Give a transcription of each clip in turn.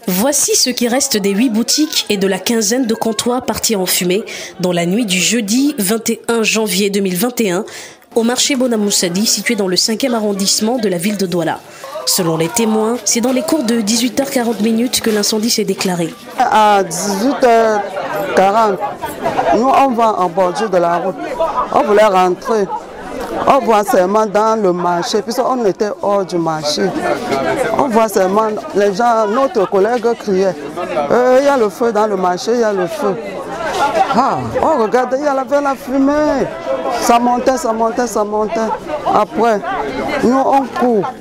Voici ce qui reste des 8 boutiques et de la quinzaine de comptoirs partis en fumée dans la nuit du jeudi 21 janvier 2021 au marché Bonamoussadi situé dans le 5e arrondissement de la ville de Douala. Selon les témoins, c'est dans les cours de 18h40 que l'incendie s'est déclaré. À 18h40, nous on va en bordure de la route. On voulait rentrer. On voit seulement dans le marché, puisqu'on était hors du marché. On voit seulement les gens, notre collègue criait. Il y a le feu dans le marché, il y a le feu. Ah, on regardait, il y avait la fumée. Ça montait, ça montait, ça montait. Après, nous on court.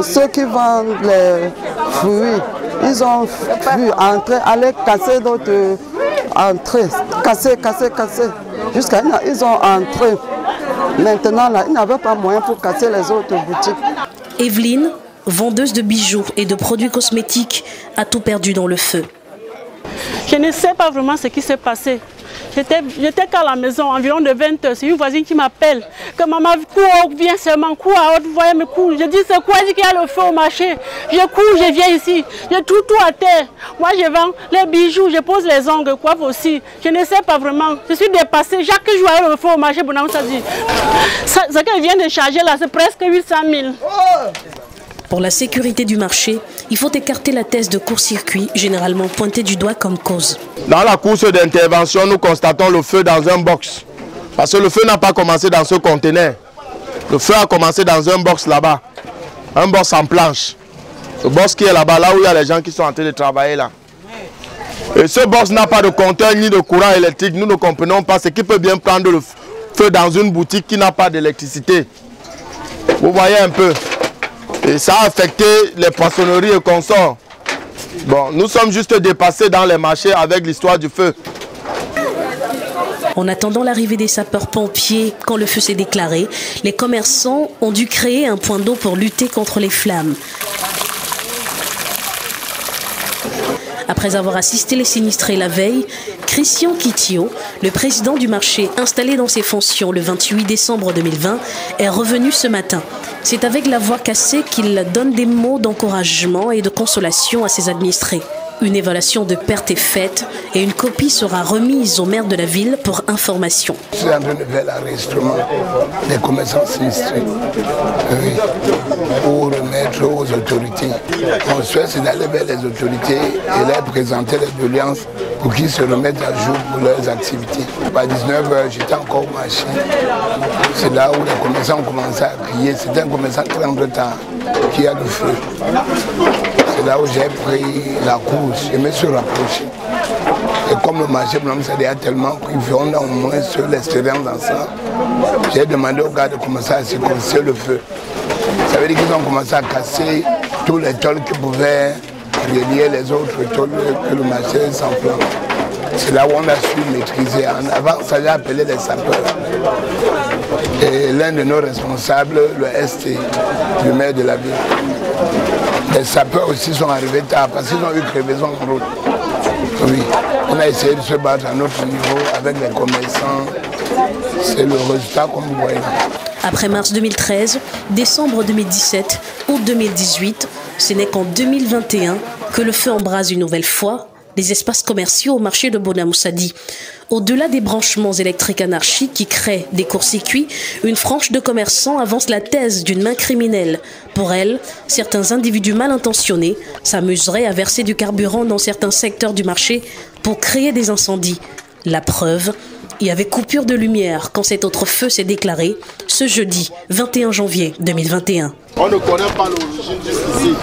Ceux qui vendent les fruits, ils ont pu entrer, aller casser d'autres entrées. Casser. Jusqu'à ils ont entré. Maintenant, là, ils n'avaient pas moyen pour casser les autres boutiques. Evelyne, vendeuse de bijoux et de produits cosmétiques, a tout perdu dans le feu. Je ne sais pas vraiment ce qui s'est passé. J'étais qu'à la maison, environ de 20 h. C'est une voisine qui m'appelle. Que maman court, viens seulement, cours à haute voix, me cours. Je dis c'est quoi? Elle dit qu'il y a le feu au marché. Je cours, je viens ici. J'ai tout à terre. Moi je vends les bijoux, je pose les ongles, quoi aussi. Je ne sais pas vraiment. Je suis dépassée. Chaque jour, il y a le feu au marché. Ce qu'elle vient de charger là, c'est presque 800 000. Pour la sécurité du marché, il faut écarter la thèse de court-circuit, généralement pointée du doigt comme cause. Dans la course d'intervention, nous constatons le feu dans un box. Parce que le feu n'a pas commencé dans ce conteneur. Le feu a commencé dans un box là-bas. Un box en planche. Le box qui est là-bas, là où il y a les gens qui sont en train de travailler là. Et ce box n'a pas de compteur ni de courant électrique. Nous ne comprenons pas ce qui peut bien prendre le feu dans une boutique qui n'a pas d'électricité. Vous voyez un peu. Et ça a affecté les poissonneries et consorts. Bon, nous sommes juste dépassés dans les marchés avec l'histoire du feu. En attendant l'arrivée des sapeurs-pompiers, quand le feu s'est déclaré, les commerçants ont dû créer un point d'eau pour lutter contre les flammes. Après avoir assisté les sinistrés la veille, Christian Kitio, le président du marché installé dans ses fonctions le 28 décembre 2020, est revenu ce matin. C'est avec la voix cassée qu'il donne des mots d'encouragement et de consolation à ses administrés. Une évaluation de perte est faite et une copie sera remise au maire de la ville pour information. Je suis en train de faire l'enregistrement des commerçants sinistrés pour remettre aux autorités. Mon souhait, c'est d'aller vers les autorités et leur présenter les doléances pour qu'ils se remettent à jour pour leurs activités. À 19 h, j'étais encore au marché. C'est là où les commerçants ont commencé à crier. C'était un commerçant très en retard qui a le feu. C'est là où j'ai pris la course, je me suis rapproché. Et comme le marché Bonamoussadi a tellement pris, on a au moins sur l'expérience dans ça, j'ai demandé aux gars de commencer à circoncer le feu. Ça veut dire qu'ils ont commencé à casser tous les tôles qui pouvaient relier les autres tôles que le marché s'enflamme. C'est là où on a su maîtriser. En avant, ça j'ai appelé les sapeurs. Et l'un de nos responsables, le ST, le maire de la ville. Les sapeurs aussi sont arrivés tard parce qu'ils ont eu crevaison en route. Oui, on a essayé de se battre à notre niveau avec les commerçants. C'est le résultat comme vous voyez. Après mars 2013, décembre 2017, août 2018, ce n'est qu'en 2021 que le feu embrase une nouvelle fois les espaces commerciaux au marché de Bonamoussadi. Au-delà des branchements électriques anarchiques qui créent des courts-circuits, une frange de commerçants avance la thèse d'une main criminelle. Pour elle, certains individus mal intentionnés s'amuseraient à verser du carburant dans certains secteurs du marché pour créer des incendies. La preuve, il y avait coupure de lumière quand cet autre feu s'est déclaré ce jeudi 21 janvier 2021. On ne connaît pas l'origine jusqu'ici.